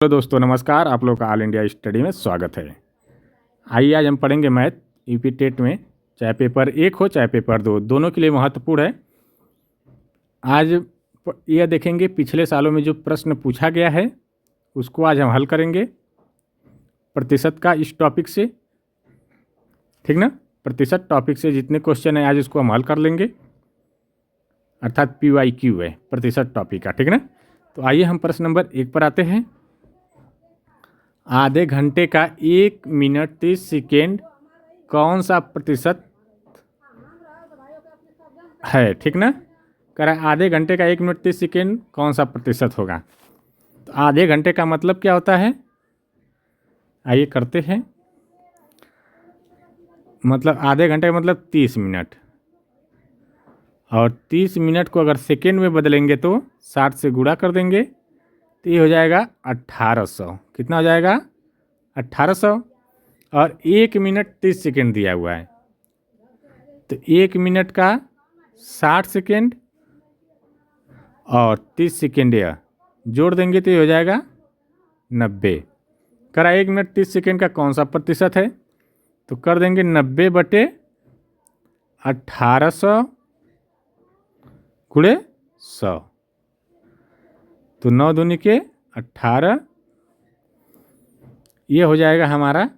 Hello दोस्तों, नमस्कार। आप लोग का ऑल इंडिया स्टडी में स्वागत है। आइए आज हम पढ़ेंगे मैथ यूपी टेट में, चाहे पेपर 1 हो चाहे पेपर 2, दोनों के लिए महत्वपूर्ण है। आज यह देखेंगे पिछले सालों में जो प्रश्न पूछा गया है उसको आज हम हल करेंगे प्रतिशत का इस टॉपिक से, ठीक ना। प्रतिशत टॉपिक से जितने क्वेश्चन है आज उसको हम हल कर लेंगे, अर्थात PYQ है प्रतिशत टॉपिक का, ठीक ना। तो आइए हम प्रश्न नंबर 1 पर आते हैं। आधे घंटे का 1 मिनट 30 सेकेंड कौन सा प्रतिशत है, ठीक ना। कह रहा है आधे घंटे का 1 मिनट 30 सेकेंड कौन सा प्रतिशत होगा। तो आधे घंटे का मतलब क्या होता है, आइए करते हैं। मतलब आधे घंटे का मतलब 30 मिनट, और 30 मिनट को अगर सेकेंड में बदलेंगे तो 60 से गुणा कर देंगे तो ये हो जाएगा 1800। कितना हो जाएगा? 1800। और 1 मिनट 30 सेकेंड दिया हुआ है, तो 1 मिनट का 60 सेकेंड और 30 सेकेंड यह जोड़ देंगे तो ये हो जाएगा 90। करा 1 मिनट 30 सेकेंड का कौन सा प्रतिशत है, तो कर देंगे 90 बटे 1800 गुणे 100। तो 9 दूनी के 18, ये हो जाएगा हमारा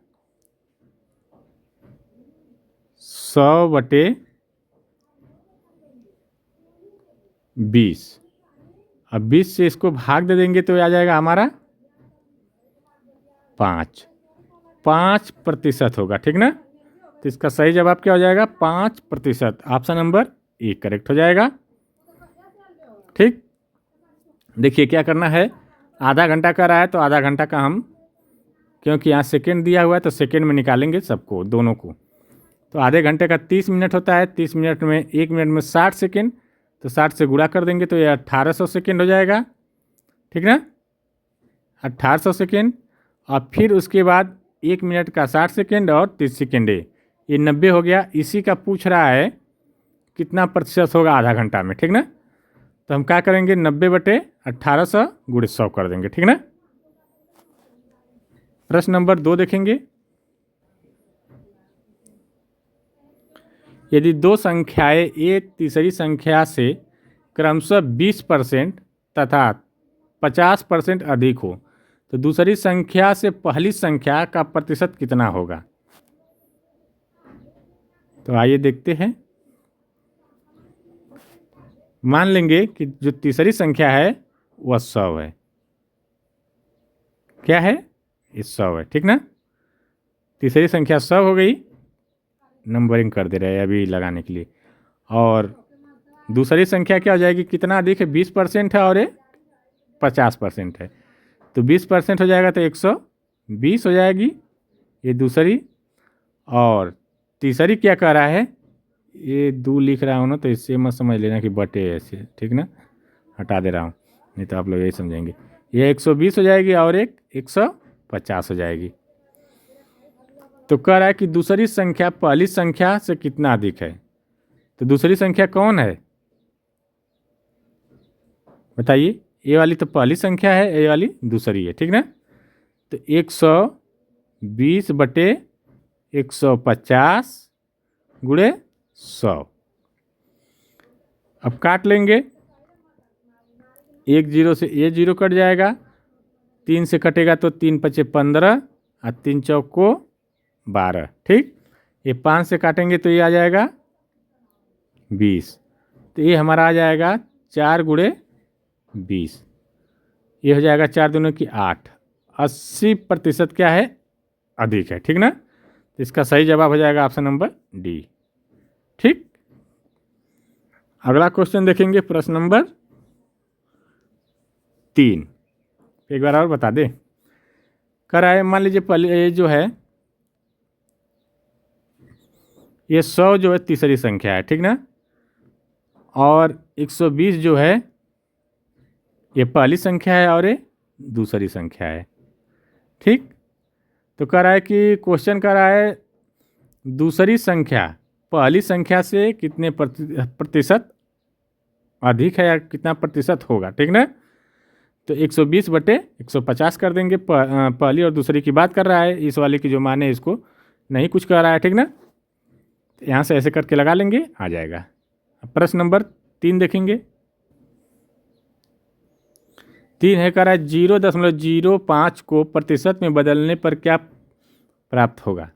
100 बटे 20। अब 20 से इसको भाग दे देंगे तो आ जाएगा हमारा 5% होगा, ठीक ना। तो इसका सही जवाब क्या हो जाएगा? 5%। ऑप्शन नंबर ए करेक्ट हो जाएगा, ठीक। देखिए क्या करना है, आधा घंटा का रहा है तो आधा घंटा का हम, क्योंकि यहाँ सेकेंड दिया हुआ है तो सेकेंड में निकालेंगे सबको, दोनों को। तो आधे घंटे का 30 मिनट होता है, 30 मिनट में 1 मिनट में 60 सेकेंड, तो 60 से गुणा कर देंगे तो ये 1800 सेकेंड हो जाएगा, ठीक ना। 1800 सेकेंड, और फिर उसके बाद 1 मिनट का 60 सेकेंड और 30 सेकेंड है, ये 90 हो गया। इसी का पूछ रहा है कितना प्रतिशत होगा आधा घंटा में, ठीक ना। तो हम क्या करेंगे, 90 बटे 1800 गुणे 100 कर देंगे, ठीक ना। प्रश्न नंबर 2 देखेंगे। यदि दो संख्याएं एक तीसरी संख्या से क्रमशः 20% तथा 50% अधिक हो तो दूसरी संख्या से पहली संख्या का प्रतिशत कितना होगा। तो आइए देखते हैं। मान लेंगे कि जो तीसरी संख्या है वह 100 है। क्या है? ये 100 है, ठीक ना। तीसरी संख्या 100 हो गई, नंबरिंग कर दे रहे हैं अभी लगाने के लिए। और दूसरी संख्या क्या हो जाएगी, कितना अधिक है? 20% है और ये 50% है, तो 20% हो जाएगा तो 120 हो जाएगी ये दूसरी। और तीसरी क्या कह रहा है, ये 2 लिख रहा हूँ ना, तो इससे मत समझ लेना कि बटे ऐसे, ठीक ना, हटा दे रहा हूँ, नहीं तो आप लोग यही समझेंगे। ये 120 हो जाएगी और एक 150 हो जाएगी। तो कह रहा है कि दूसरी संख्या पहली संख्या से कितना अधिक है। तो दूसरी संख्या कौन है बताइए। ये वाली तो पहली संख्या है, ये वाली दूसरी है, ठीक ना। तो 120 बटे 150 गुणे 100। अब काट लेंगे, 1 0 से ये 0 कट जाएगा, 3 से कटेगा तो 3 पचे 15 और 3 चौक को 12, ठीक। ये 5 से काटेंगे तो ये आ जाएगा 20, तो ये हमारा आ जाएगा 4 गुणे 20, ये हो जाएगा 4 दूनी की 8। 80% क्या है? अधिक है, ठीक ना। तो इसका सही जवाब हो जाएगा ऑप्शन नंबर डी, ठीक। अगला क्वेश्चन देखेंगे, प्रश्न नंबर 3। एक बार और बता दे। कह रहा है मान लीजिए पहले ये जो है ये 100 जो है तीसरी संख्या है, ठीक ना। और 120 जो है ये पहली संख्या है और ये दूसरी संख्या है, ठीक। तो कह रहा है कि क्वेश्चन कह रहा है दूसरी संख्या पहली संख्या से कितने प्रतिशत अधिक है या कितना प्रतिशत होगा, ठीक ना। तो 120 बटे 150 कर देंगे। पहली और दूसरी की बात कर रहा है, इस वाले की जो मान है इसको नहीं कुछ कर रहा है, ठीक ना। तो यहाँ से ऐसे करके लगा लेंगे, आ जाएगा। अब प्रश्न नंबर 3 देखेंगे। 3 है, कह रहा है 0.05 को प्रतिशत में बदलने पर क्या प्राप्त होगा।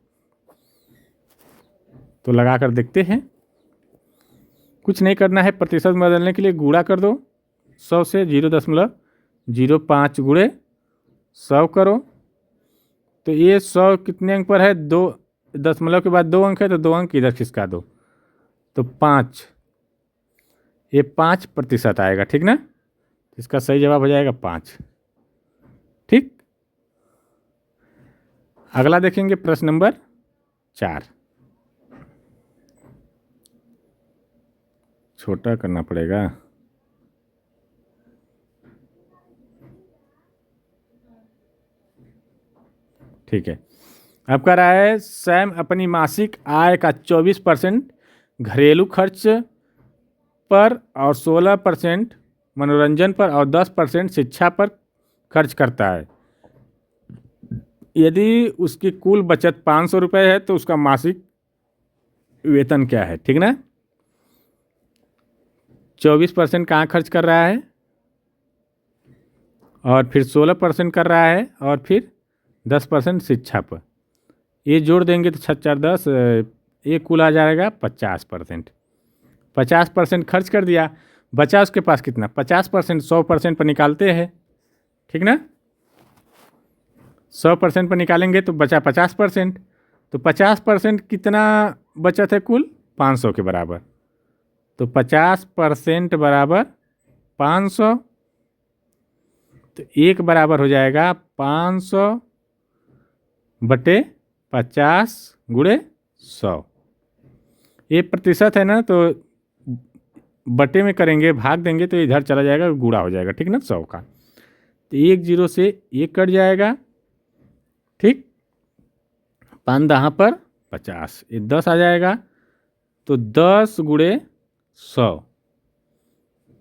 तो लगा कर देखते हैं। कुछ नहीं करना है, प्रतिशत में बदलने के लिए गुणा कर दो 100 से। 0.05 गुणे 100 करो, तो ये 100 कितने अंक पर है, 2 दशमलव के बाद 2 अंक है, तो 2 अंक इधर खिसका दो, तो 5, ये 5% आएगा, ठीक ना। इसका सही जवाब हो जाएगा 5। ठीक, अगला देखेंगे प्रश्न नंबर 4। छोटा करना पड़ेगा। ठीक है, अब कह रहा है सैम अपनी मासिक आय का 24% घरेलू खर्च पर और 16% मनोरंजन पर और 10% शिक्षा पर खर्च करता है। यदि उसकी कुल बचत 500 रुपये है तो उसका मासिक वेतन क्या है, ठीक ना। 24% कहाँ खर्च कर रहा है, और फिर 16% कर रहा है, और फिर 10% शिक्षा पर। ये जोड़ देंगे तो 6 4 10, ये कुल आ जाएगा 50%। 50% खर्च कर दिया, बचा उसके पास कितना, 50%। 100% पर निकालते हैं, ठीक ना। 100% पर निकालेंगे तो बचा 50%। तो 50% कितना बचत है, कुल 500 के बराबर। तो 50% बराबर 500, तो 1 बराबर हो जाएगा 500 बटे 50 गुणे 100। ये प्रतिशत है ना, तो बटे में करेंगे, भाग देंगे तो इधर चला जाएगा, गुणा हो जाएगा, ठीक ना, 100 का। तो 1 0 से 1 कट जाएगा, ठीक। 5 दहाँ पर 50, ये 10 आ जाएगा, तो 10 गुणे 100,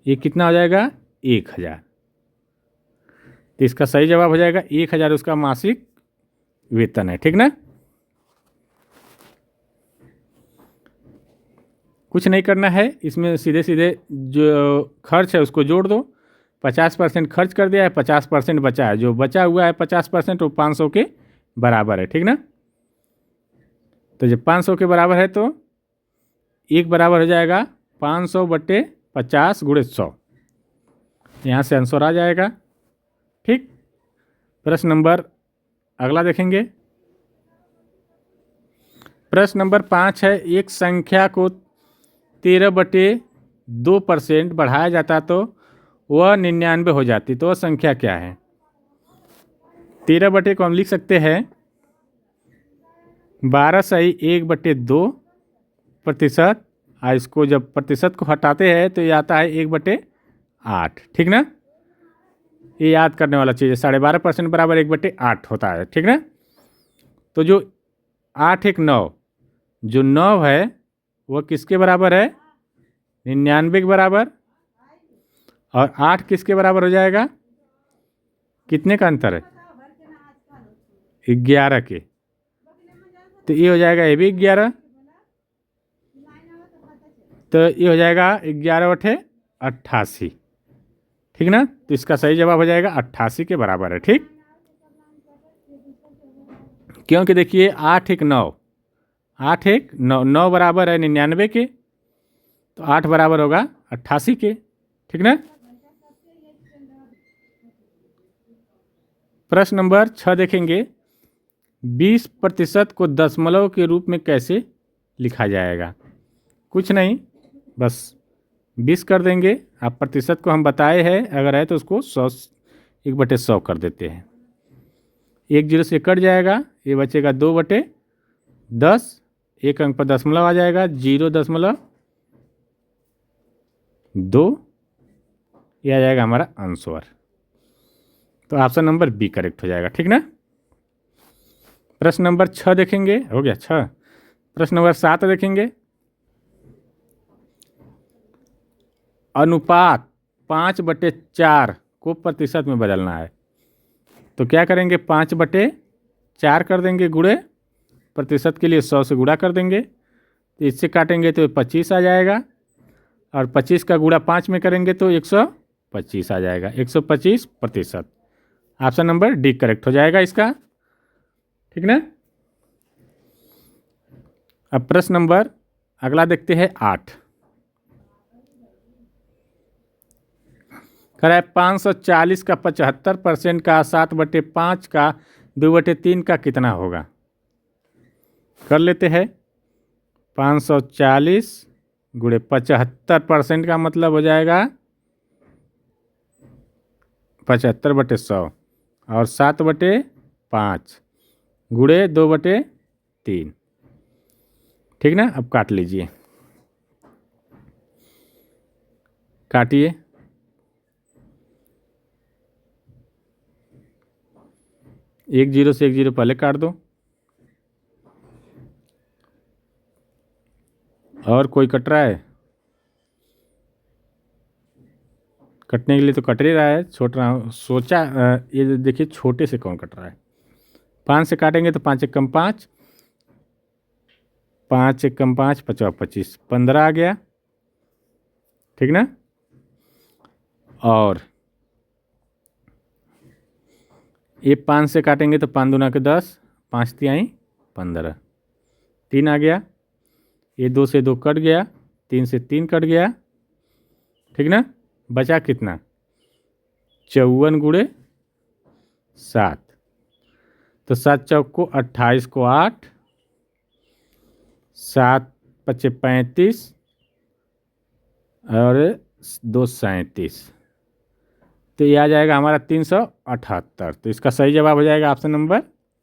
ये कितना हो जाएगा, 1000। तो इसका सही जवाब हो जाएगा 1000, उसका मासिक वेतन है, ठीक ना। कुछ नहीं करना है, इसमें सीधे सीधे जो खर्च है उसको जोड़ दो। 50% खर्च कर दिया है, 50% बचा है, जो बचा हुआ है 50% वो 500 के बराबर है, ठीक ना। तो जब 500 के बराबर है तो 1 बराबर हो जाएगा 500 बटे 50 गुणे 100, यहाँ से आंसर आ जाएगा, ठीक। प्रश्न नंबर अगला देखेंगे। प्रश्न नंबर 5 है, एक संख्या को 13/2% बढ़ाया जाता तो वह 99 हो जाती, तो वह संख्या क्या है। 13 को हम लिख सकते हैं 12/1/2%। इसको जब प्रतिशत को हटाते हैं तो ये आता है 1/8, ठीक ना। ये याद करने वाला चीज़ है, 12.5% बराबर 1/8 होता है, ठीक ना। तो जो 8 1 9, जो 9 है वह किसके बराबर है, 99 के बराबर। और 8 किसके बराबर हो जाएगा, कितने का अंतर है, 11 के। तो ये हो जाएगा, ये भी 11, तो ये हो जाएगा 11/88, ठीक ना। तो इसका सही जवाब हो जाएगा 88 के बराबर है, ठीक। क्योंकि देखिए 8 1 9, 8 1 9, 9 बराबर है 99 के, तो 8 बराबर होगा 88 के, ठीक ना। प्रश्न नंबर 6 देखेंगे। 20% को दशमलव के रूप में कैसे लिखा जाएगा। कुछ नहीं, बस 20 कर देंगे। आप प्रतिशत को हम बताए हैं, अगर है तो उसको 100 1/100 कर देते हैं। 1 0 से कट जाएगा, ये बचेगा 2/10, एक अंक पर दशमलव आ जाएगा, 0.2, ये आ जाएगा हमारा आंसर। तो ऑप्शन नंबर बी करेक्ट हो जाएगा, ठीक ना। प्रश्न नंबर 6 देखेंगे, हो गया 6। प्रश्न नंबर 7 देखेंगे। अनुपात 5/4 को प्रतिशत में बदलना है। तो क्या करेंगे, 5/4 कर देंगे गुणे, प्रतिशत के लिए 100 से गुणा कर देंगे, तो इससे काटेंगे तो 25 आ जाएगा, और 25 का गुणा 5 में करेंगे तो 125 आ जाएगा, 125%। ऑप्शन नंबर डी करेक्ट हो जाएगा इसका, ठीक ना। अब प्रश्न नंबर अगला देखते हैं 8। कह रहा है 540 का 75% का 7/5 का 2/3 का कितना होगा। कर लेते हैं, 540 गुणे 75% का मतलब हो जाएगा 75/100, और 7/5 गुणे 2/3, ठीक ना। अब काट लीजिए, काटिए। एक जीरो से एक जीरो पहले काट दो, और कोई कट रहा है, कटने के लिए तो कट ही रहा है, छोट रहा हूँ सोचा। ये देखिए छोटे से कौन कट रहा है। 5 से काटेंगे तो 5 एकम 5, 5 एकम 5, 5 25, 15 आ गया, ठीक ना। और ये 5 से काटेंगे तो 5 दूना के 10, 5 तिहाई 15, 3 आ गया। ये 2 से 2 कट गया, 3 से 3 कट गया, ठीक ना। बचा कितना, 54 गुणे 7, तो 7 चौक को 28 को 8, 7 पचे 35 और 2 37, तो ये आ जाएगा हमारा 378। तो इसका सही जवाब हो जाएगा ऑप्शन नंबर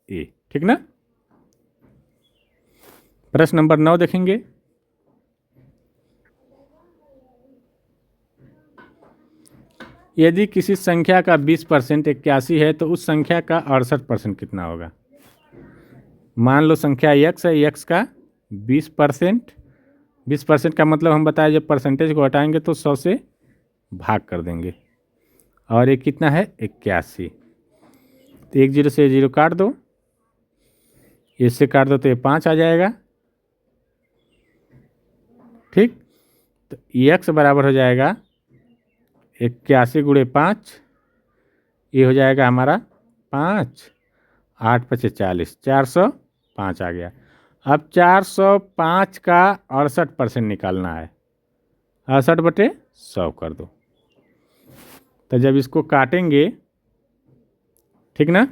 ए, ठीक ना। प्रश्न नंबर 9 देखेंगे। यदि किसी संख्या का 20% 81 है तो उस संख्या का 68% कितना होगा। मान लो संख्या x है, x का 20%, 20% का मतलब हम बताए जब परसेंटेज को हटाएंगे तो 100 से भाग कर देंगे, और ये कितना है 81, तो 1 जीरो से 0 काट दो, इससे काट दो तो ये 5 आ जाएगा, ठीक। तो x बराबर हो जाएगा 81 गुणे 5, ये हो जाएगा हमारा 5, 8 पचे 40, 405 आ गया। अब 405 का 68% निकालना है, 68/100 कर दो। तो जब इसको काटेंगे, ठीक ना,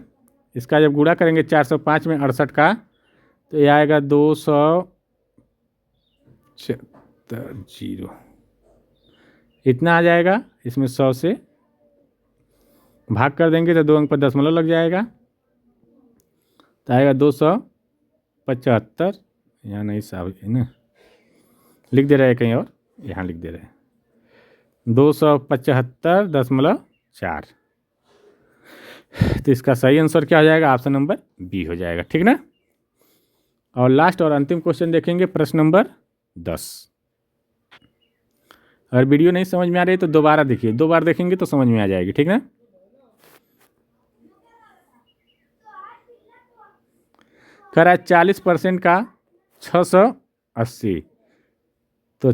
इसका जब गुणा करेंगे 405 में 68 का, तो ये आएगा 270, इतना आ जाएगा। इसमें 100 से भाग कर देंगे तो 2 अंक पर दशमलव लग जाएगा, तो आएगा 275। यहाँ नहीं साहब है ना, लिख दे रहे हैं कहीं और, यहाँ लिख दे रहे हैं 275.4। तो इसका सही आंसर क्या हो जाएगा, ऑप्शन नंबर बी हो जाएगा, ठीक ना। और लास्ट और अंतिम क्वेश्चन देखेंगे, प्रश्न नंबर 10। अगर वीडियो नहीं समझ में आ रही तो दोबारा देखिए, 2 बार देखेंगे तो समझ में आ जाएगी, ठीक ना। कह रहा है 40% का 680, तो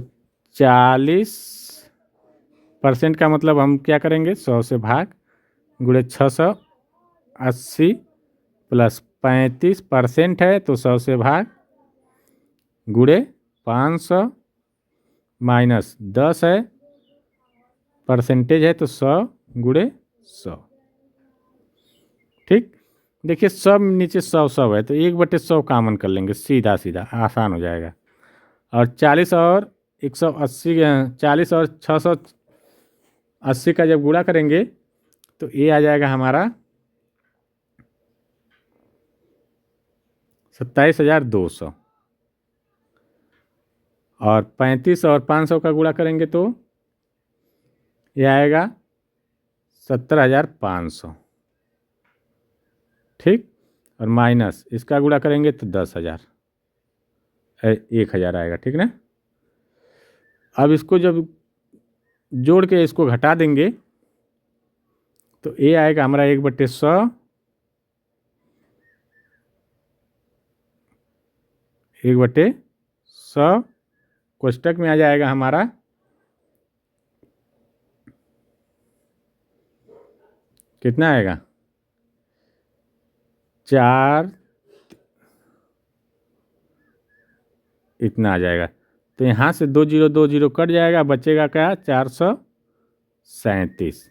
40% का मतलब हम क्या करेंगे, 100 से भाग गुणे 680 प्लस 35% है तो 100 से भाग गुणे 500 माइनस 10 है, परसेंटेज है तो 100 गुणे 100, ठीक। देखिए सब नीचे 100 है तो 1/100 कॉमन कर लेंगे, सीधा सीधा आसान हो जाएगा। और 40 और 180, 40 और 680 का जब गुणा करेंगे तो ये आ जाएगा हमारा 27,200, और 35 और 500 का गुणा करेंगे तो ये आएगा 17,500, ठीक। और माइनस इसका गुणा करेंगे तो 10,000, 1,000 आएगा, ठीक ना। अब इसको जब जोड़ के इसको घटा देंगे तो ए आएगा हमारा 1/100, 1/100 कोष्टक में आ जाएगा हमारा कितना आएगा 4, इतना आ जाएगा। तो यहाँ से 2 जीरो 2 जीरो कट जाएगा, बचेगा क्या 437।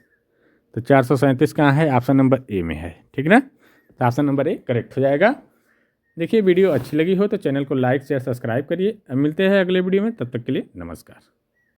तो 437 कहाँ है, ऑप्शन नंबर ए में है। ठीक ना, तो ऑप्शन नंबर ए करेक्ट हो जाएगा। देखिए वीडियो अच्छी लगी हो तो चैनल को लाइक शेयर सब्सक्राइब करिए। अब मिलते हैं अगले वीडियो में, तब तक के लिए नमस्कार।